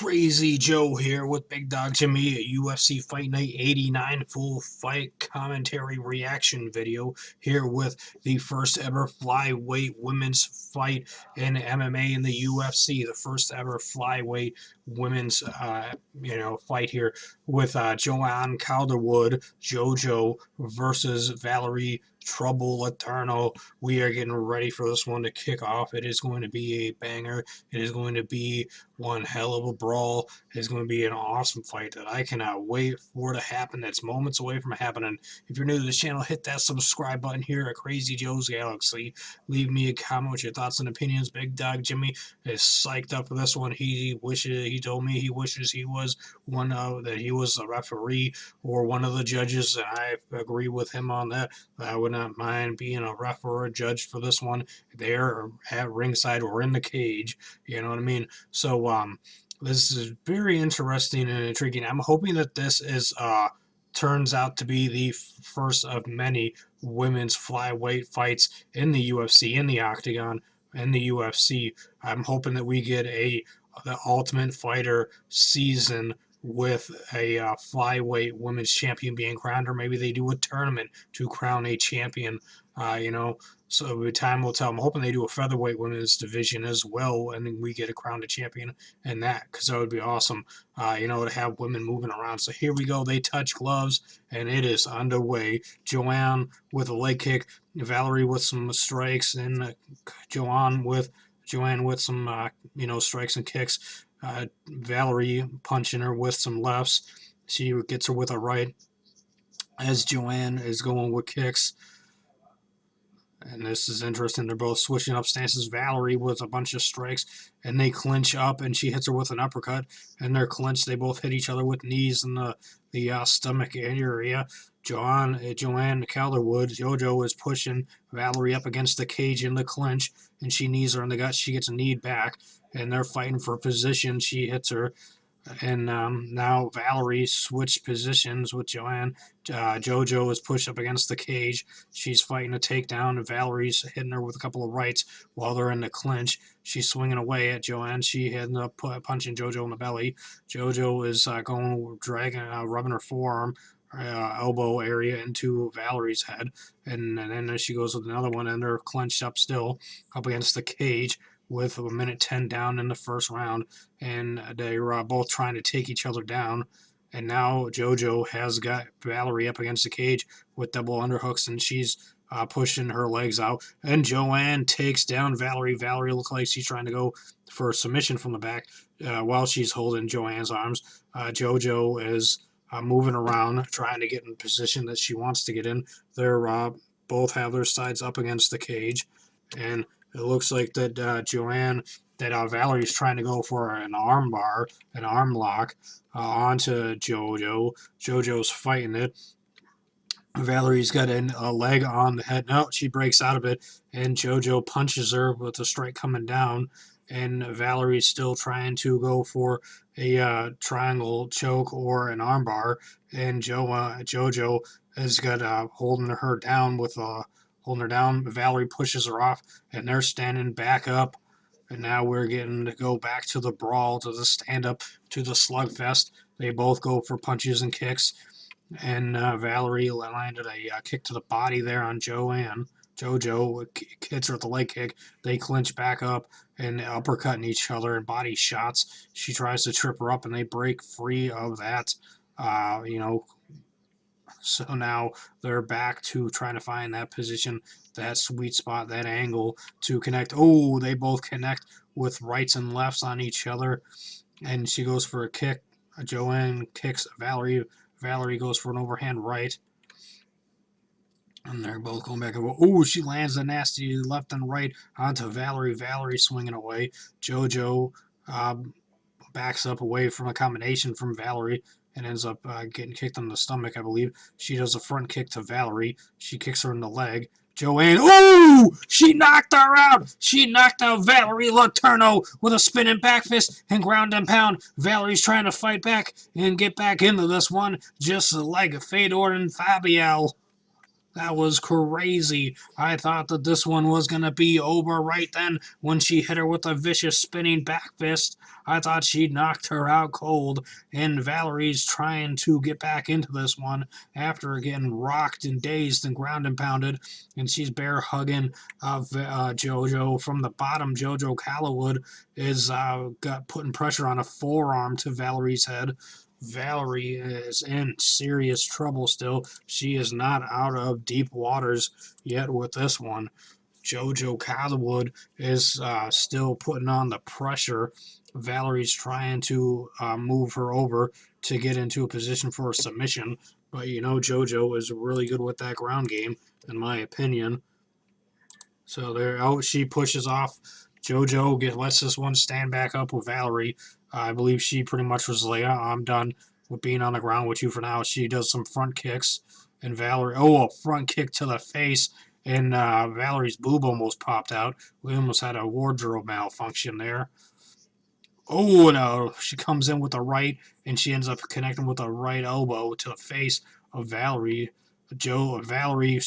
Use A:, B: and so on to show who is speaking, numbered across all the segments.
A: Crazy Joe here with Big Dog Jimmy, a UFC Fight Night 89 full fight commentary reaction video here with the first ever flyweight women's fight in MMA in the UFC, the first ever flyweight women's fight here with Joanne Calderwood, JoJo versus Valerie Letourneau. We are getting ready for this one to kick off. It is going to be a banger. It is going to be one hell of a brawl. It's going to be an awesome fight that I cannot wait for to happen. That's moments away from happening. If you're new to this channel, hit that subscribe button here at Crazy Joe's Galaxy. Leave me a comment with your thoughts and opinions. Big Dog Jimmy is psyched up for this one. He told me he wishes he was that he was a referee or one of the judges, and I agree with him on that. I would not mind being a ref or a judge for this one there at ringside or in the cage. You know what I mean? So this is very interesting and intriguing. I'm hoping that this is turns out to be the first of many women's flyweight fights in the UFC, in the Octagon, in the UFC. I'm hoping that we get the Ultimate Fighter season with a flyweight women's champion being crowned, or maybe they do a tournament to crown a champion. So time will tell. I'm hoping they do a featherweight women's division as well, and then we get a crowned champion in that, because that would be awesome. To have women moving around. So here we go. They touch gloves, and it is underway. Joanne with a leg kick, Valerie with some strikes, and Joanne with some strikes and kicks. Valerie punching her with some lefts. She gets her with a right as Joanne is going with kicks. And this is interesting. They're both switching up stances. Valerie with a bunch of strikes, and they clinch up, and she hits her with an uppercut. And they're clinched. They both hit each other with knees in the stomach area. Joanne Calderwood, JoJo, is pushing Valerie up against the cage in the clinch, and she knees her in the gut. She gets a knee back, and they're fighting for position. She hits her. And now Valerie switched positions with Joanne. JoJo is pushed up against the cage. She's fighting a takedown, and Valerie's hitting her with a couple of rights while they're in the clinch. She's swinging away at Joanne. She ends up punching JoJo in the belly. JoJo is rubbing her forearm, elbow area into Valerie's head. And then she goes with another one, and they're clenched up still up against the cage with a minute 10 down in the first round, and they're both trying to take each other down. And now JoJo has got Valerie up against the cage with double underhooks, and she's pushing her legs out. And Joanne takes down Valerie. Valerie looks like she's trying to go for a submission from the back while she's holding Joanne's arms. JoJo is moving around, trying to get in the position that she wants to get in. They're both have their sides up against the cage, and it looks like that Valerie's trying to go for an arm bar, an arm lock onto JoJo. JoJo's fighting it. Valerie's got a leg on the head. No, she breaks out of it, and JoJo punches her with a strike coming down. And Valerie's still trying to go for a triangle choke or an armbar, and JoJo has got holding her down with a. Holding her down. Valerie pushes her off, and they're standing back up. And now we're getting to go back to the brawl, to the stand-up, to the slugfest. They both go for punches and kicks. And Valerie landed a kick to the body there on Joanne. JoJo hits her with the leg kick. They clinch back up and uppercutting each other and body shots. She tries to trip her up, and they break free of that. So now they're back to trying to find that position, that sweet spot, that angle to connect. Oh, they both connect with rights and lefts on each other. And she goes for a kick. Joanne kicks Valerie. Valerie goes for an overhand right. And they're both going back and forth. Oh, she lands a nasty left and right onto Valerie. Valerie swinging away. JoJo backs up away from a combination from Valerie and ends up getting kicked in the stomach, I believe. She does a front kick to Valerie. She kicks her in the leg. Joanne, oh! She knocked her out! She knocked out Valerie Letourneau with a spinning back fist and ground and pound. Valerie's trying to fight back and get back into this one, just like Fedor and Fabiel. That was crazy. I thought that this one was going to be over right then when she hit her with a vicious spinning back fist. I thought she'd knocked her out cold, and Valerie's trying to get back into this one after getting rocked and dazed and ground and pounded, and she's bear hugging JoJo from the bottom. JoJo Calderwood is got putting pressure on a forearm to Valerie's head. Valerie is in serious trouble still. She is not out of deep waters yet with this one. JoJo Calderwood is still putting on the pressure. Valerie's trying to move her over to get into a position for a submission. But you know, JoJo is really good with that ground game, in my opinion. So there, oh, she pushes off. JoJo lets this one stand back up with Valerie. I believe she pretty much was like, I'm done with being on the ground with you for now. She does some front kicks, and Valerie, oh, a front kick to the face, and Valerie's boob almost popped out. We almost had a wardrobe malfunction there. Oh no, she comes in with the right, and she ends up connecting with the right elbow to the face of Valerie. Valerie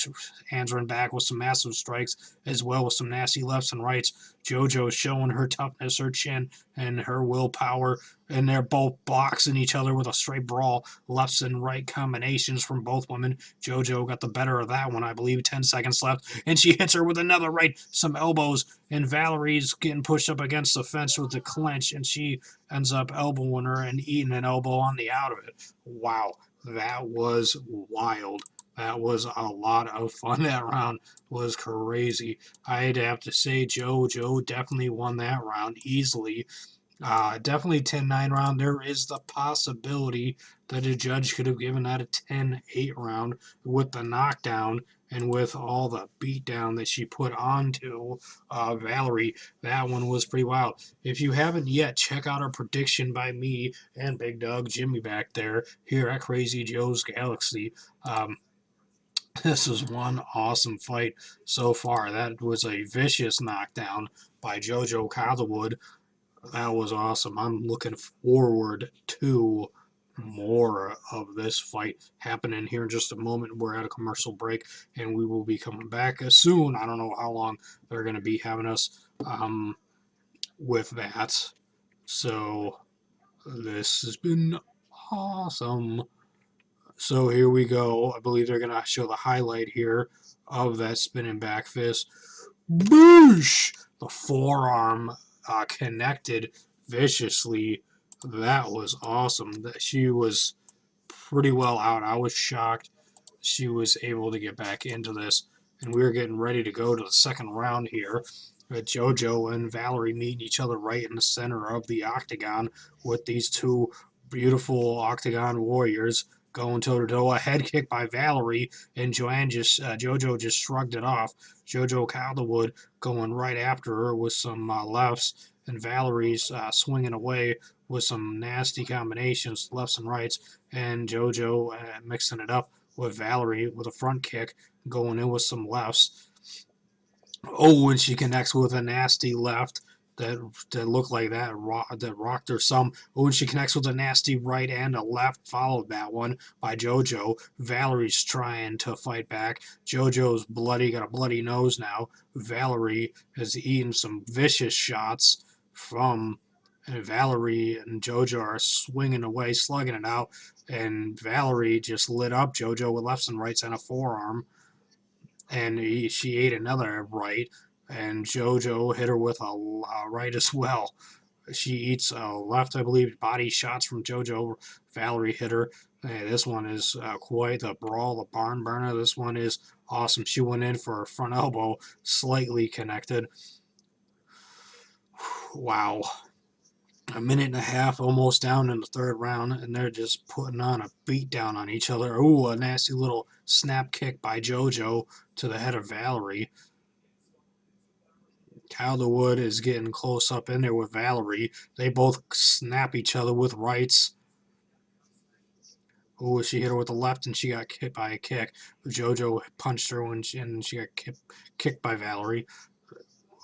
A: answering back with some massive strikes, as well as some nasty lefts and rights. JoJo showing her toughness, her chin, and her willpower, and they're both boxing each other with a straight brawl, lefts and right combinations from both women. JoJo got the better of that one, I believe. 10 seconds left, and she hits her with another right, some elbows, and Valerie's getting pushed up against the fence with the clinch, and she ends up elbowing her and eating an elbow on the out of it. Wow, that was wild. That was a lot of fun. That round was crazy. I'd have to say Joe definitely won that round easily. Definitely 10-9 round. There is the possibility that a judge could have given that a 10-8 round with the knockdown and with all the beatdown that she put onto Valerie. That one was pretty wild. If you haven't yet, check out our prediction by me and Big Dog Jimmy back there here at Crazy Joe's Galaxy. This was one awesome fight so far. That was a vicious knockdown by JoJo Calderwood. That was awesome. I'm looking forward to more of this fight happening here in just a moment. We're at a commercial break, and we will be coming back soon. I don't know how long they're going to be having us with that. So this has been awesome. So here we go. I believe they're going to show the highlight here of that spinning back fist. Boosh! The forearm connected viciously. That was awesome. She was pretty well out. I was shocked she was able to get back into this. And we were getting ready to go to the second round here. JoJo and Valerie meeting each other right in the center of the octagon with these two beautiful octagon warriors going toe to toe. A head kick by Valerie, and JoJo just shrugged it off. JoJo Calderwood going right after her with some lefts, and Valerie's swinging away with some nasty combinations, lefts and rights, and JoJo mixing it up with Valerie with a front kick, going in with some lefts. Oh, and she connects with a nasty left that looked like that rocked her some. Oh, and she connects with a nasty right and a left, followed that one by JoJo. Valerie's trying to fight back. JoJo's got a bloody nose now. Valerie has eaten some vicious shots from. And Valerie and JoJo are swinging away, slugging it out, and Valerie just lit up JoJo with lefts and rights and a forearm, and she ate another right, and JoJo hit her with a right as well. She eats a left, I believe, body shots from JoJo. Valerie hit her. Hey, this one is quite the brawl, the barn burner. This one is awesome. She went in for a front elbow, slightly connected. Wow. A minute and a half almost down in the third round, and they're just putting on a beat down on each other. Ooh, a nasty little snap kick by JoJo to the head of Valerie. Calderwood is getting close up in there with Valerie. They both snap each other with rights. Ooh, she hit her with the left, and she got hit by a kick. JoJo punched her and she got kicked by Valerie.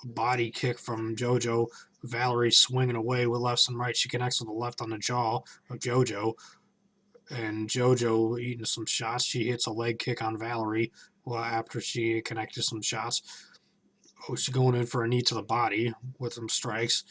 A: Body kick from JoJo. Valerie swinging away with lefts and rights. She connects with the left on the jaw of JoJo. And JoJo eating some shots. She hits a leg kick on Valerie well, after she connected some shots. Oh, she's going in for a knee to the body with some strikes.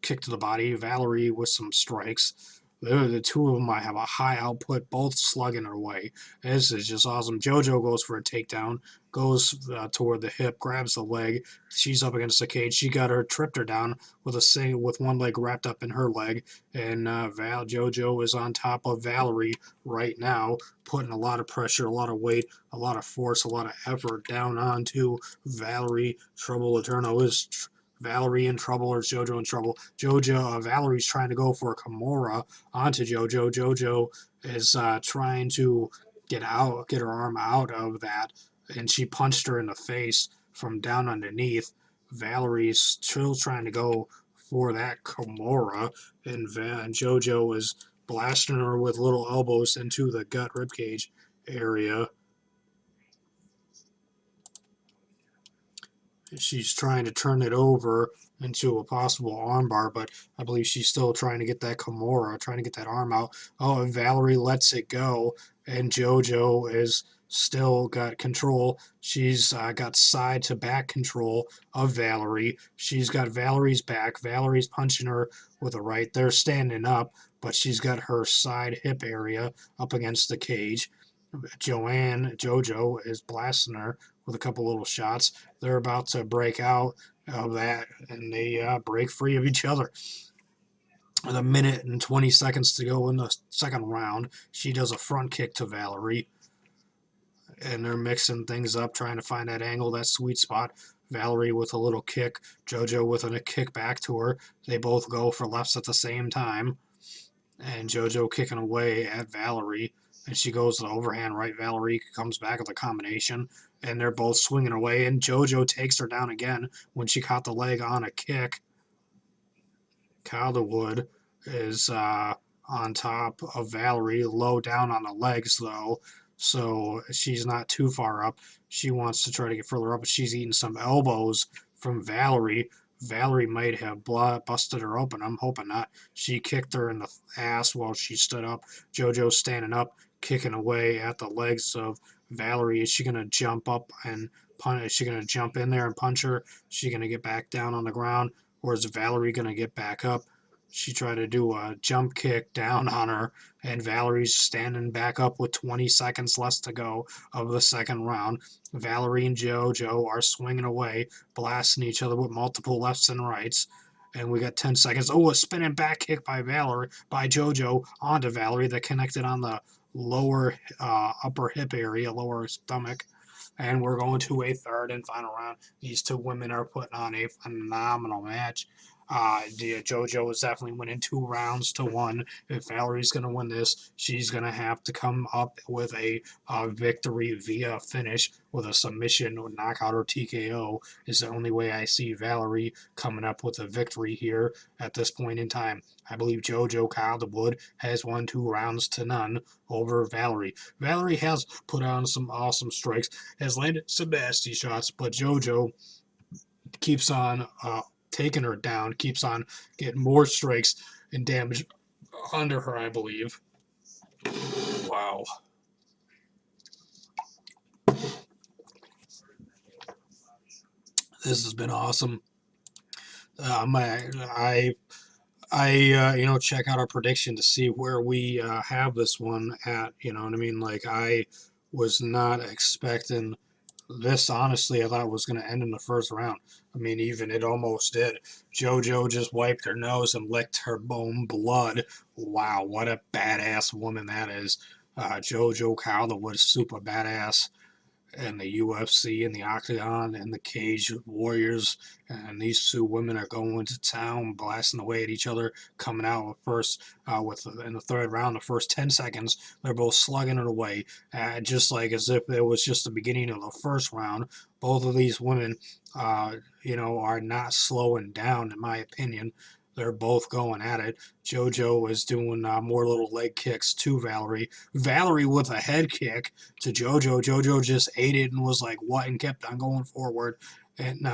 A: Kick to the body. Valerie with some strikes. The two of them might have a high output, both slugging her way. This is just awesome. JoJo goes for a takedown, goes toward the hip, grabs the leg. She's up against the cage. She got her, tripped her down with one leg wrapped up in her leg, and JoJo is on top of Valerie right now, putting a lot of pressure, a lot of weight, a lot of force, a lot of effort down onto Valerie. Trouble Eterno is. Valerie in trouble or is JoJo in trouble? Valerie's trying to go for a Kimura onto JoJo. JoJo is trying to get her arm out of that, and she punched her in the face from down underneath. Valerie's still trying to go for that Kimura, and JoJo is blasting her with little elbows into the gut ribcage area. She's trying to turn it over into a possible armbar, but I believe she's still trying to get that Kimura, trying to get that arm out. Oh, and Valerie lets it go, and JoJo is still got control. She's got side to back control of Valerie. She's got Valerie's back. Valerie's punching her with a right. They're standing up, but she's got her side hip area up against the cage. JoJo is blasting her with a couple little shots. They're about to break out of that, and they break free of each other. With a minute and 20 seconds to go in the second round, she does a front kick to Valerie, and they're mixing things up, trying to find that angle, that sweet spot. Valerie with a little kick, JoJo with a kick back to her. They both go for lefts at the same time, and JoJo kicking away at Valerie, and she goes to the overhand right. Valerie comes back with a combination, and they're both swinging away, and JoJo takes her down again when she caught the leg on a kick. Calderwood is on top of Valerie, low down on the legs though, so she's not too far up. She wants to try to get further up, but she's eating some elbows from Valerie. Valerie might have busted her open. I'm hoping not. She kicked her in the ass while she stood up. JoJo's standing up, kicking away at the legs of Valerie. Is she going to jump up and punch? Is she going to jump in there and punch her? Is she going to get back down on the ground? Or is Valerie going to get back up? She tried to do a jump kick down on her, and Valerie's standing back up with 20 seconds less to go of the second round. Valerie and JoJo are swinging away, blasting each other with multiple lefts and rights. And we got 10 seconds. Oh, a spinning back kick by JoJo onto Valerie that connected on the lower upper hip area, lower stomach. And we're going to a third and final round. These two women are putting on a phenomenal match. JoJo is definitely winning 2-1. If Valerie's going to win this, she's going to have to come up with a victory via finish with a submission or knockout or TKO. Is the only way I see Valerie coming up with a victory here at this point in time. I believe JoJo Calderwood has won 2-0 over Valerie. Valerie has put on some awesome strikes, has landed some nasty shots, but JoJo keeps on taking her down, keeps on getting more strikes and damage under her, I believe. Wow. This has been awesome. Check out our prediction to see where we have this one at. You know what I mean? Like, I was not expecting this. Honestly, I thought it was going to end in the first round. I mean, even it almost did. JoJo just wiped her nose and licked her own blood. Wow, what a badass woman that is. JoJo Calderwood is super badass. And the UFC and the Octagon and the Cage Warriors, and these two women are going to town, blasting away at each other, coming out first in the third round, the first 10 seconds, they're both slugging it away, just like as if it was just the beginning of the first round. Both of these women, are not slowing down, in my opinion. They're both going at it. JoJo is doing more little leg kicks to Valerie. Valerie with a head kick to JoJo. JoJo just ate it and was like, what? And kept on going forward. And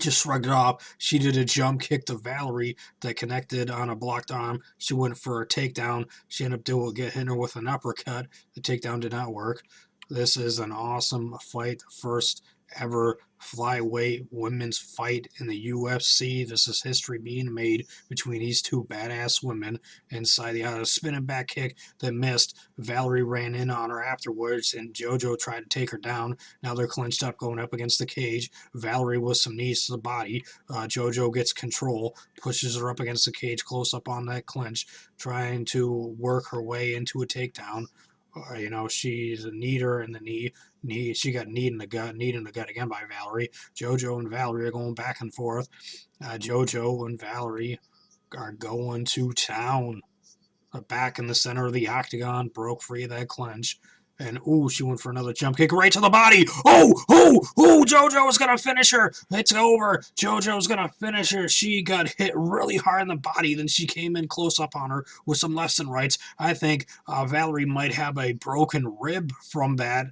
A: just shrugged it off. She did a jump kick to Valerie that connected on a blocked arm. She went for a takedown. She ended up hitting her with an uppercut. The takedown did not work. This is an awesome fight. The first ever flyweight women's fight in the UFC. This is history being made between these two badass women. Inside the spinning back kick that missed. Valerie ran in on her afterwards, and JoJo tried to take her down. Now they're clinched up, going up against the cage. Valerie with some knees to the body. JoJo gets control, pushes her up against the cage, close up on that clinch, trying to work her way into a takedown. She's a kneed her in the knee. She got kneed in the gut again by Valerie. JoJo and Valerie are going back and forth. JoJo and Valerie are going to town. Back in the center of the octagon, broke free of that clinch. And, she went for another jump kick right to the body. JoJo's going to finish her. It's over. JoJo's going to finish her. She got hit really hard in the body. Then she came in close up on her with some lefts and rights. I think Valerie might have a broken rib from that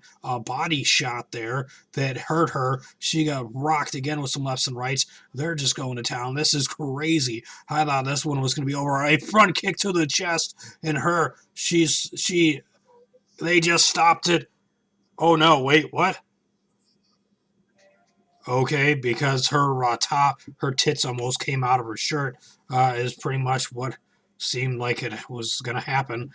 A: body shot there that hurt her. She got rocked again with some lefts and rights. They're just going to town. This is crazy. I thought this one was going to be over. A front kick to the chest, and they just stopped it. Oh no, wait, what? Okay, because her tits almost came out of her shirt, is pretty much what seemed like it was going to happen.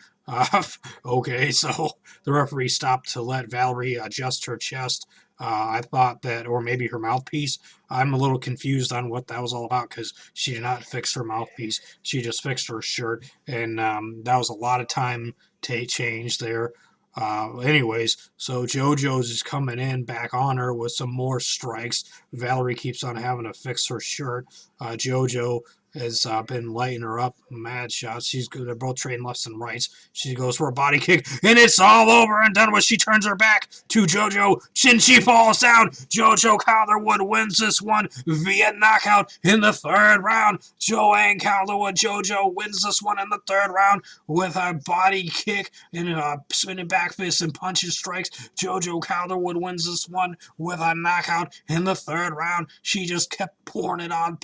A: Okay, so the referee stopped to let Valerie adjust her chest. I thought that, or maybe her mouthpiece. I'm a little confused on what that was all about because she did not fix her mouthpiece. She just fixed her shirt, and that was a lot of time change there. Anyways, so JoJo's is coming in back on her with some more strikes. Valerie keeps on having to fix her shirt. JoJo has been lighting her up. Mad shots. They're both trading lefts and rights. She goes for a body kick, and it's all over and done with. She turns her back to JoJo. She falls down. JoJo Calderwood wins this one via knockout in the third round. Joanne Calderwood, JoJo wins this one in the third round with a body kick and a spinning back fist and punches strikes. JoJo Calderwood wins this one with a knockout in the third round. She just kept pouring it on,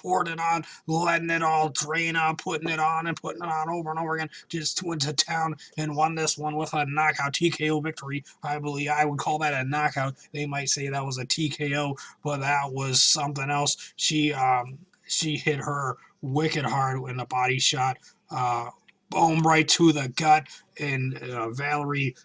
A: letting it all drain on, putting it on over and over again. Just went to town and won this one with a knockout TKO victory. I believe I would call that a knockout. They might say that was a TKO, but that was something else. She hit her wicked hard in the body shot. Boom, right to the gut, and Valerie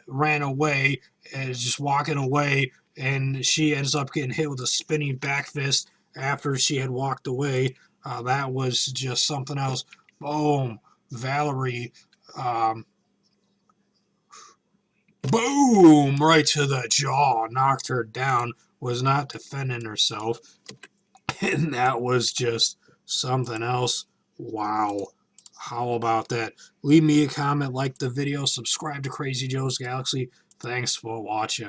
A: ran away and is just walking away, and she ends up getting hit with a spinning back fist after she had walked away. That was just something else. Boom, Valerie, boom, right to the jaw, knocked her down, was not defending herself, and that was just something else. Wow. How about that? Leave me a comment, like the video, subscribe to Crazy Joe's Galaxy. Thanks for watching.